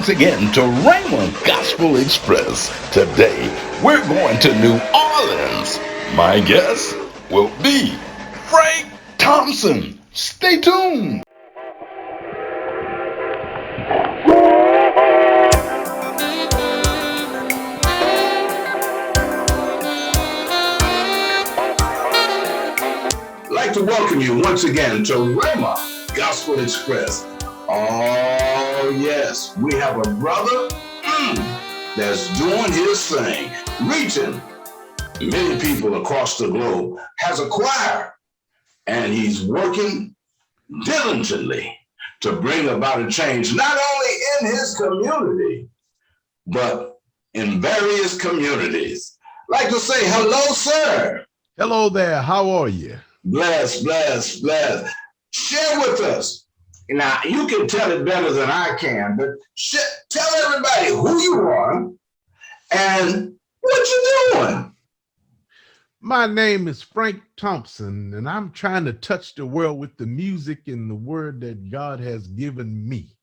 once again to RHEMA Gospel Express. Today, we're going to New Orleans. My guest will be Frank Thompson. Stay tuned. I'd like to welcome you once again to RHEMA Gospel Express. Oh, yes, we have a brother that's doing his thing, reaching many people across the globe, has a choir, and he's working diligently to bring about a change, not only in his community, but in various communities. I'd like to say hello, sir. Hello there. How are you? Bless. Share with us. Now, you can tell it better than I can, but tell everybody who you are and what you're doing. My name is Frank Thompson, and I'm trying to touch the world with the music and the word that God has given me.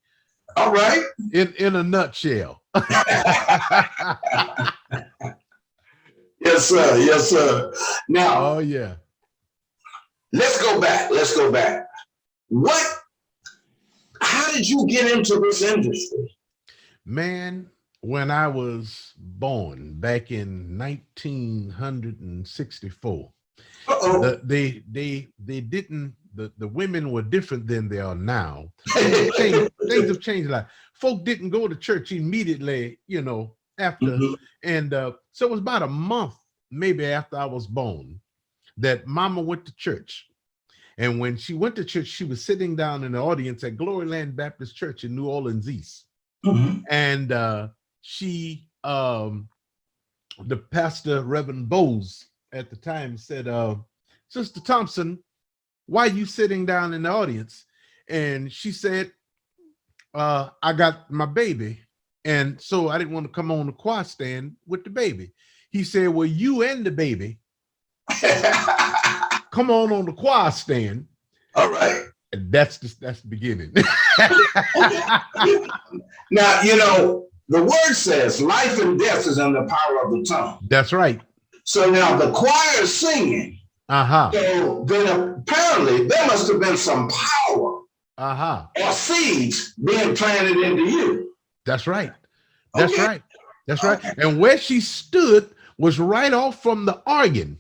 All right. In a nutshell. Yes, sir. Yes, sir. Now, oh, yeah. Let's go back. How did you get into this industry? Man, when I was born back in 1964, the women were different than they are now. Things have changed a lot. Folk didn't go to church immediately, after. And so it was about a month, maybe after I was born, that Mama went to church. And when she went to church, she was sitting down in the audience at Glory Land Baptist Church in New Orleans East. And the pastor, Reverend Bowes, at the time said, Sister Thompson, why are you sitting down in the audience? And she said, I got my baby. And so I didn't want to come on the choir stand with the baby. He said, well, you and the baby come on the choir stand. All right. And that's the beginning. Now, the word says life and death is in the power of the tongue. That's right. So now the choir is singing. So then apparently there must have been some power or seeds being planted into you. That's right. That's right. That's right. And where she stood was right off from the organ.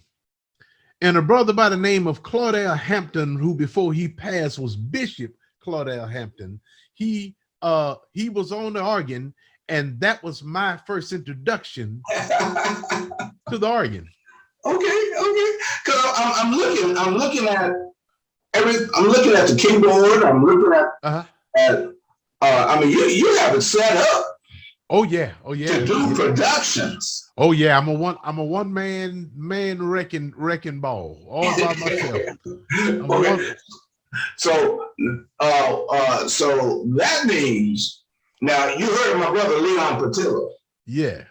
And a brother by the name of Claudel Hampton, who before he passed was Bishop Claudel Hampton, he was on the organ, and that was my first introduction to the organ. Okay. Because I'm looking at the keyboard. I'm looking at you have it set up. Oh yeah. To do productions. Oh yeah, I'm a one man wrecking ball all by myself. So that means now you heard of my brother Leon Patillo. Yeah.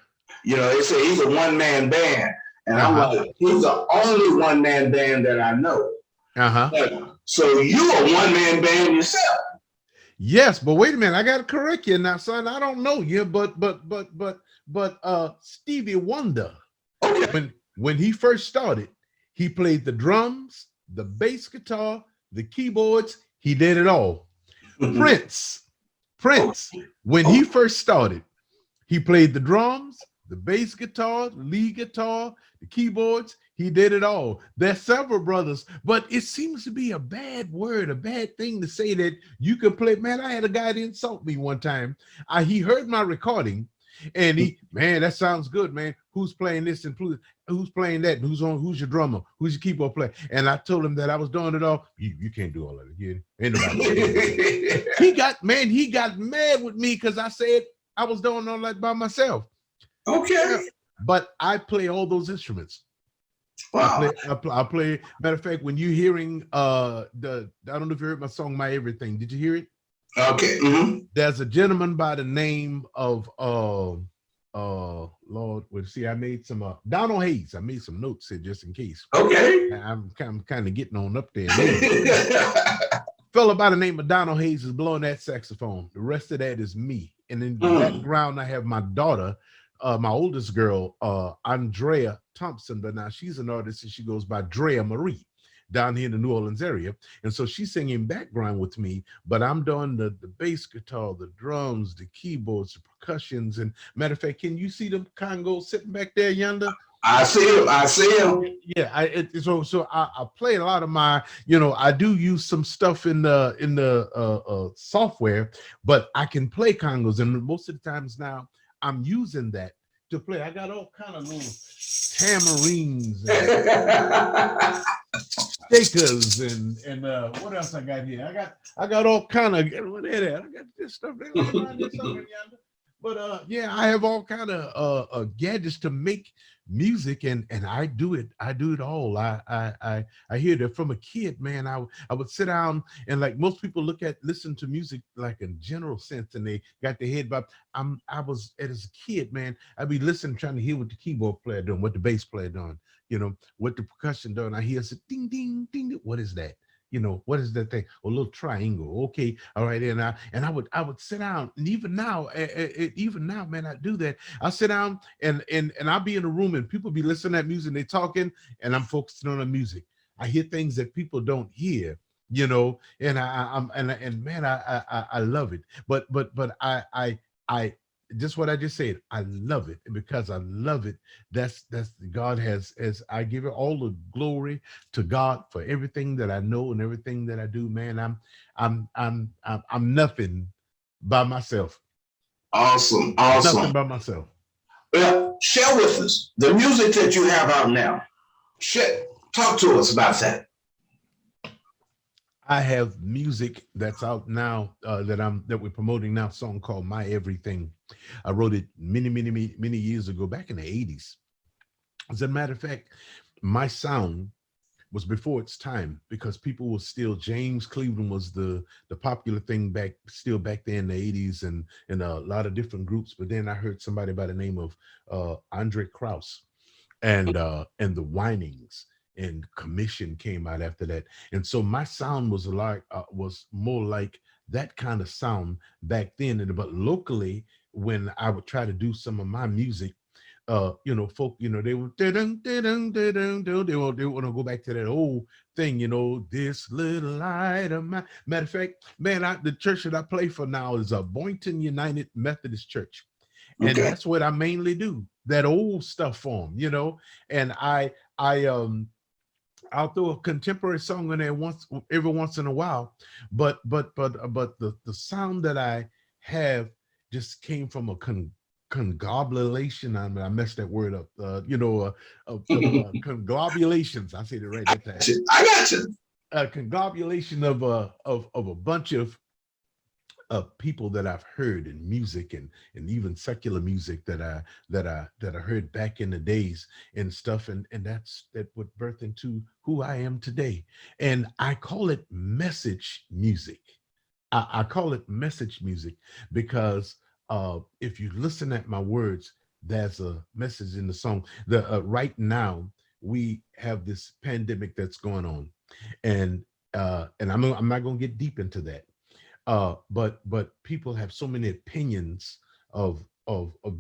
They say he's a one-man band, and I'm like, he's the only one-man band that I know. So you a one-man band yourself. Yes, but wait a minute, I gotta correct you now, son. I don't know you, but Stevie Wonder, when he first started, he played the drums, the bass guitar, the keyboards, he did it all. Prince, when he first started, he played the drums, the bass guitar, the lead guitar, the keyboards, he did it all. There's several brothers, but it seems to be a bad word, a bad thing to say that you can play. Man, I had a guy to insult me one time. He heard my recording and man, that sounds good, man. Who's playing this and who's playing that? Who's your drummer? Who's your keyboard player? And I told him that I was doing it all. You can't do all of it. He got mad with me because I said I was doing all that by myself. Okay. But I play all those instruments. Wow. I play. Matter of fact, when you're hearing I don't know if you heard my song "My Everything." Did you hear it? Okay. There's a gentleman by the name of Lord. Well, see, I made some Donald Hayes. I made some notes here just in case. Okay. I'm kind of getting on up there. Fellow by the name of Donald Hayes is blowing that saxophone. The rest of that is me. And in the background, I have my daughter, my oldest girl, Andrea Thompson, but now she's an artist and she goes by Drea Marie down here in the New Orleans area. And so she's singing background with me, but I'm doing the bass guitar, the drums, the keyboards, the percussions. And matter of fact, can you see the Congo sitting back there yonder? I see him. I see him. Yeah, so I play a lot of my, I do use some stuff in the software, but I can play congos, and most of the times now I'm using that to play. I got all kind of little tamarines and shakers and what else I got here? I got all kind of I got this stuff around here somewhere yonder. But yeah, I have all kind of gadgets to make music, and I do it all. I hear that from a kid, man. I would sit down and, like most people, listen to music like in general sense, and they got their head bob. I was as a kid, man. I'd be listening, trying to hear what the keyboard player doing, what the bass player doing, what the percussion doing. I hear ding ding ding. What is that? What is that thing? A little triangle. Okay, all right. And I would sit down, and even now, man, I do that. I sit down and I'll be in a room and people be listening to music, and they talking, and I'm focusing on the music. I hear things that people don't hear, and I love it. But I just what I just said, I love it, and because I love it, that's God has, as I give it all the glory to God for everything that I know and everything that I do, man. I'm nothing by myself. Awesome. Nothing by myself. Well, share with us the music that you have out now. Talk to us about that. I have music that's out now that we're promoting now, a song called My Everything. I wrote it many years ago, back in the 80s. As a matter of fact, my sound was before its time, because people were still, James Cleveland was the popular thing back there in the 80s, and a lot of different groups. But then I heard somebody by the name of Andre Krauss and the Whinings, and Commission came out after that. And so my sound was was more like that kind of sound back then. But locally, when I would try to do some of my music, folk, they would they want to go back to that old thing, this little light of mine. Matter of fact, man, the church that I play for now is a Boynton United Methodist Church. And that's what I mainly do, that old stuff for them, and I'll throw a contemporary song in there every once in a while, but the sound that I have just came from a conglomeration. I messed that word up. Conglomerations. I said it right that time. I got you. A conglomeration of a bunch of people that I've heard in music, and even secular music that I heard back in the days and stuff, and that would birth into who I am today. And I call it message music. I call it message music because if you listen at my words, there's a message in the song. Right now we have this pandemic that's going on, and I'm not going to get deep into that. But people have so many opinions of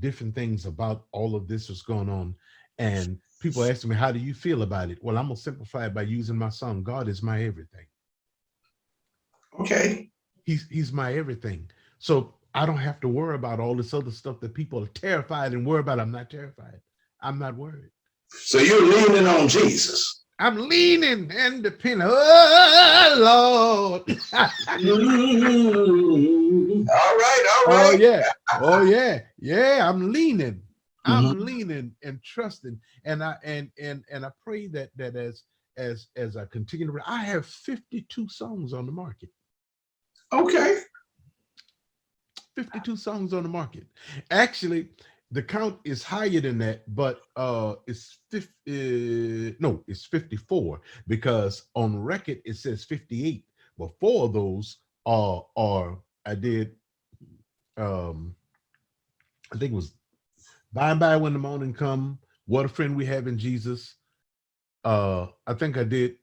different things about all of this that's going on, and people ask me, how do you feel about it? Well, I'm gonna simplify it by using my song. God is my everything. Okay. He's my everything. So I don't have to worry about all this other stuff that people are terrified and worry about. I'm not terrified. I'm not worried. So you're leaning on Jesus. I'm leaning and depending. Oh, Lord. All right. Oh, yeah. Oh, yeah. Yeah, I'm leaning. I'm leaning and trusting. And I pray that as I continue to, I have 52 songs on the market. Okay. 52 songs on the market. Actually, the count is higher than that, but it's 54, because on record it says 58. But 4 of those are I did I think it was By and By When the Morning Come, What a Friend We Have in Jesus. I think I did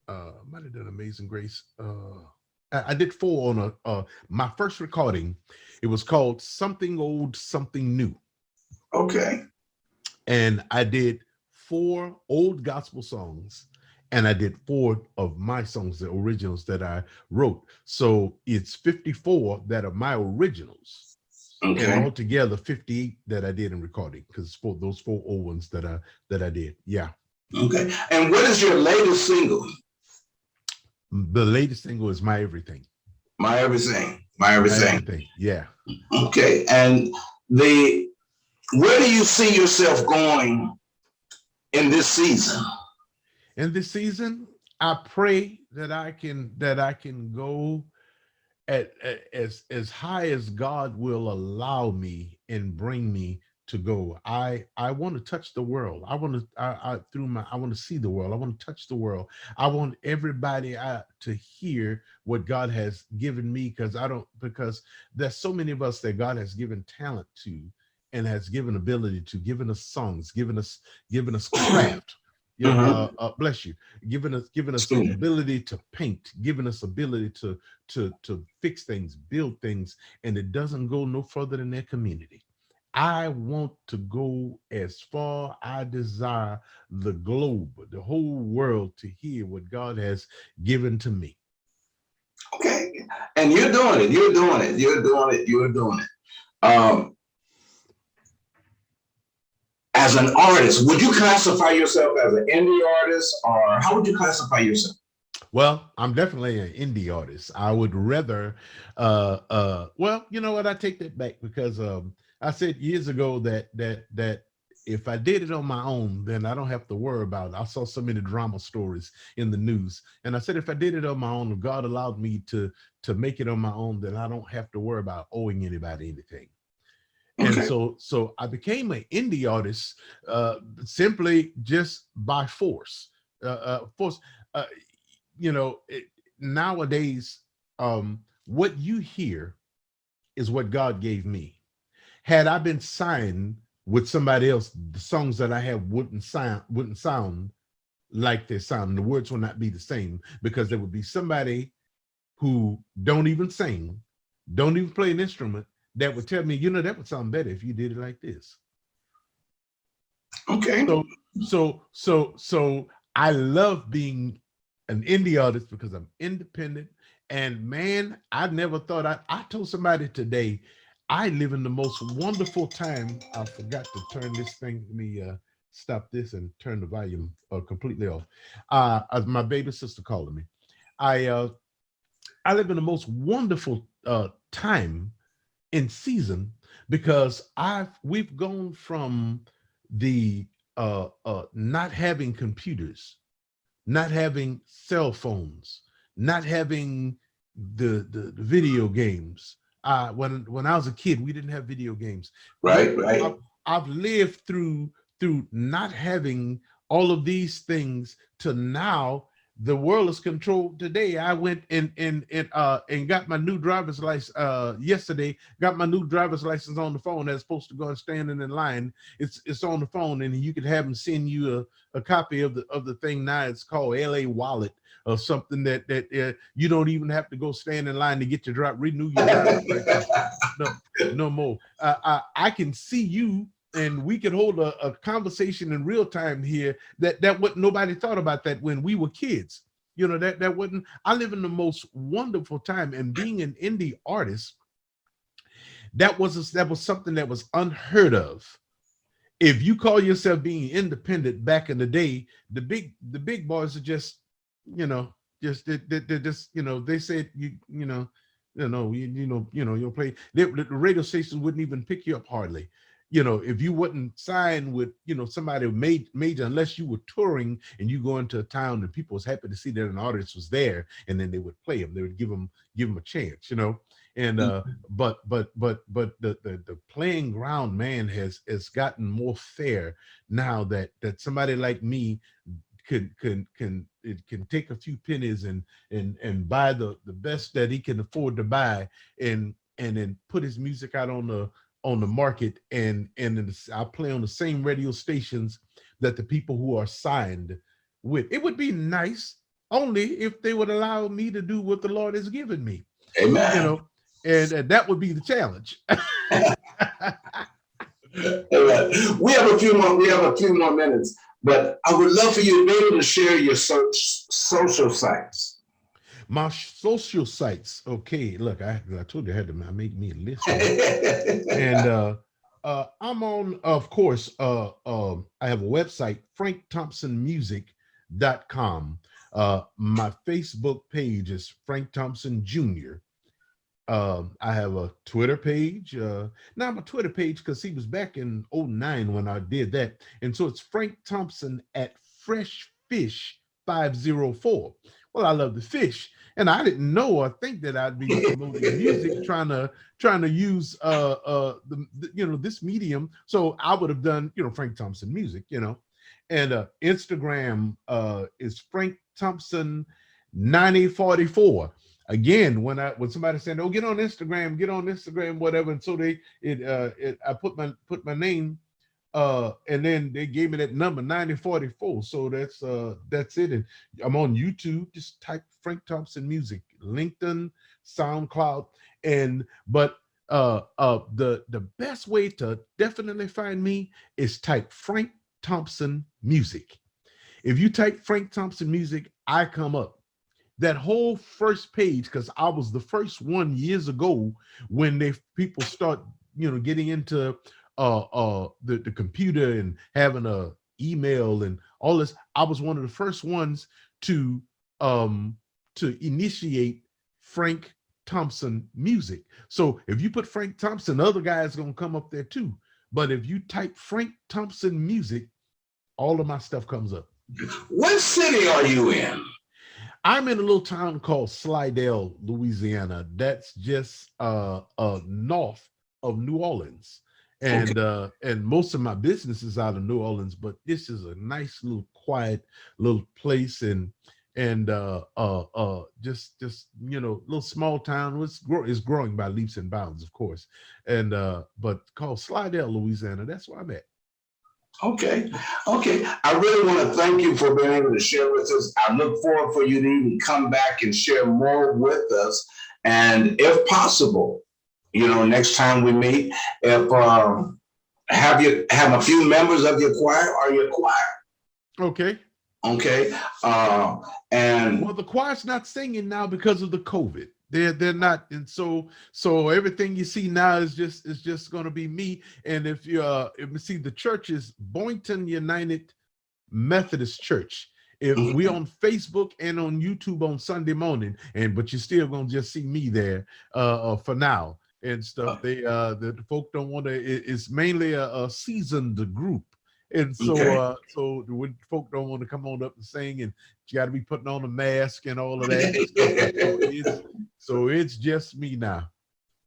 might have done Amazing Grace. I did 4 on my first recording. It was called Something Old, Something New. Okay. And I did 4 old gospel songs, and I did 4 of my songs, the originals that I wrote. So it's 54 that are my originals, and Okay. altogether 58 that I did in recording, because for those 4 old ones that I did. Yeah. Okay. And what is your latest single? The latest single is My Everything. My Everything. My My Everything. Everything. Yeah. Okay. And where do you see yourself going in this season? In this season, I pray that I can go at as high as God will allow me and bring me to go. I want to touch the world. I want to I want to see the world. I want to touch the world. I want everybody to hear what God has given me, because there's so many of us that God has given talent to, and has given ability to, given us songs, given us craft. Bless you. Giving us the ability to paint, giving us ability to fix things, build things, and it doesn't go no further than their community. I want to go as far. I desire the globe, the whole world, to hear what God has given to me. Okay. And you're doing it. You're doing it. You're doing it. You're doing it. As an artist, would you classify yourself as an indie artist, or how would you classify yourself? Well, I'm definitely an indie artist. I would rather, well, you know what? I take that back, because I said years ago that if I did it on my own, then I don't have to worry about it. I saw so many drama stories in the news, and I said if I did it on my own, if God allowed me to make it on my own, then I don't have to worry about owing anybody anything. And Okay. so I became an indie artist simply just by force. Force. You know, nowadays, what you hear is what God gave me. Had I been signed with somebody else, the songs that I have wouldn't sound like they sound. The words will not be the same, because there would be somebody who don't even sing, don't even play an instrument, that would tell me, you know, that would sound better if you did it like this. Okay. So I love being an indie artist because I'm independent. And man, I never thought I told somebody today, I live in the most wonderful time. I forgot to turn this thing. Let me stop this and turn the volume completely off. My baby sister calling me. I live in the most wonderful time in season, because we've gone from the not having computers, not having cell phones, not having the video games. When I was a kid, we didn't have video games. Right. I've lived through not having all of these things to now. The world is controlled today. I went and got my new driver's license yesterday. Got my new driver's license on the phone, as opposed to going standing in line. It's on the phone, and you could have them send you a copy of the thing. Now it's called LA Wallet, or something that you don't even have to go stand in line to get your renew your driver's license. No more. I can see you, and we can hold a conversation in real time here. That what nobody thought about that when we were kids. You know, that wouldn't. I live in the most wonderful time, and being an indie artist, that was something that was unheard of. If you call yourself being independent back in the day, the big boys are just, you know, they're just, you know, they said you'll play. The radio stations wouldn't even pick you up hardly. You know, if you wouldn't sign with, you know, somebody major, unless you were touring and you go into a town and people was happy to see that an artist was there, and then they would play him. They would give him a chance, you know. And but the playing ground, man, has gotten more fair now that somebody like me can take a few pennies and buy the best that he can afford to buy, and then put his music out on the market, and I play on the same radio stations that the people who are signed with. It would be nice only if they would allow me to do what the Lord has given me. Amen. You know, and that would be the challenge. We have a few more minutes, but I would love for you to be able to share your social sites. My social sites. Okay, look, I told you I had to make me a list. And I'm on, of course, I have a website, frankthompsonmusic.com. My Facebook page is Frank Thompson Jr. I have a Twitter page. Now my Twitter page, because he was back in 2009 when I did that. And so it's Frank Thompson at Fresh Fish 504. Well, I love the fish. And I didn't know or think that I'd be promoting music, trying to use this medium. So I would have done, Frank Thompson Music, And Instagram is Frank Thompson 9044. Again, when somebody said, "Oh, get on Instagram, whatever," and so I put my name, and then they gave me that number 9044. So that's it. And I'm on YouTube. Just type Frank Thompson Music, LinkedIn, SoundCloud, but the best way to definitely find me is type Frank Thompson Music. If you type Frank Thompson Music, I come up. That whole first page, because I was the first one years ago when people start, getting into the computer and having a email and all this. I was one of the first ones to initiate Frank Thompson Music. So if you put Frank Thompson, other guys gonna come up there too. But if you type Frank Thompson Music, all of my stuff comes up. What city are you in? I'm in a little town called Slidell, Louisiana. That's just north of New Orleans. And okay. And most of my business is out of New Orleans, but this is a nice little quiet little place and just little small town. It's growing by leaps and bounds, of course. And but called Slidell, Louisiana. That's where I'm at. Okay. I really want to thank you for being able to share with us. I look forward for you to even come back and share more with us. And if possible, next time we meet, if have a few members of your choir or your choir. Okay. And well, the choir's not singing now because of the COVID. They're not, and so everything you see now is just going to be me. And if you see, the church is Boynton United Methodist Church. If we on Facebook and on YouTube on Sunday morning, but you're still gonna just see me there for now and stuff. The folk don't want to. It's mainly a seasoned group. And so, so when folk don't want to come on up and sing, and you got to be putting on a mask and all of that. So it's just me now.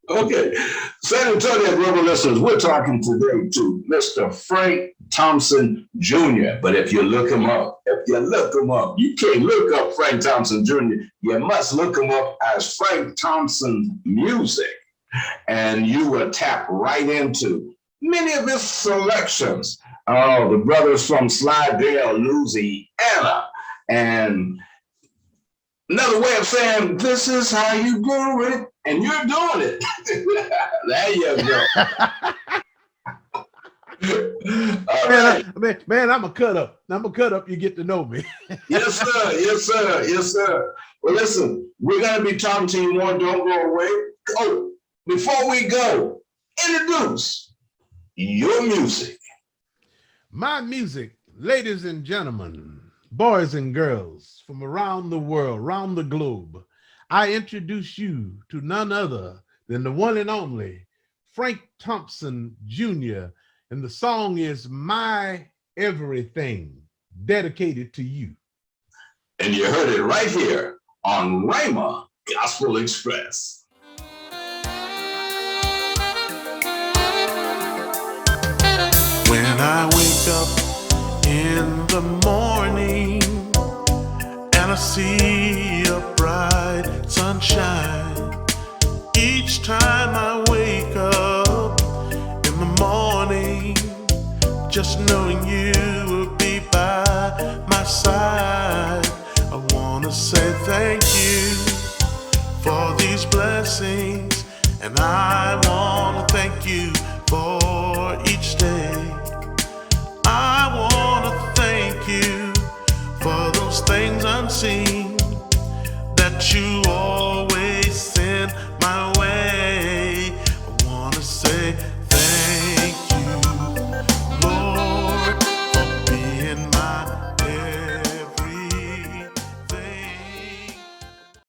Okay. San Antonio Global listeners, we're talking today to Mr. Frank Thompson Jr. But if you look him up, you can't look up Frank Thompson Jr. You must look him up as Frank Thompson Music. And you will tap right into many of his selections. Oh, the brothers from Slidell, Louisiana. And another way of saying, this is how you do it, and you're doing it. There you go. All right. Man, I'm a cut up. You get to know me. Yes, sir. Well, listen, we're going to be talking to you more. Don't go away. Oh, before we go, introduce your music. My music, ladies and gentlemen, boys and girls from around the world, around the globe, I introduce you to none other than the one and only Frank Thompson Jr. And the song is My Everything, dedicated to you. And you heard it right here on RHEMA Gospel Express. When I wake up in the morning and I see a bright sunshine, each time I wake up in the morning, just knowing you will be by my side, I wanna say thank you for these blessings, and I wanna thank you for each day. I wanna thank you for those things unseen that you always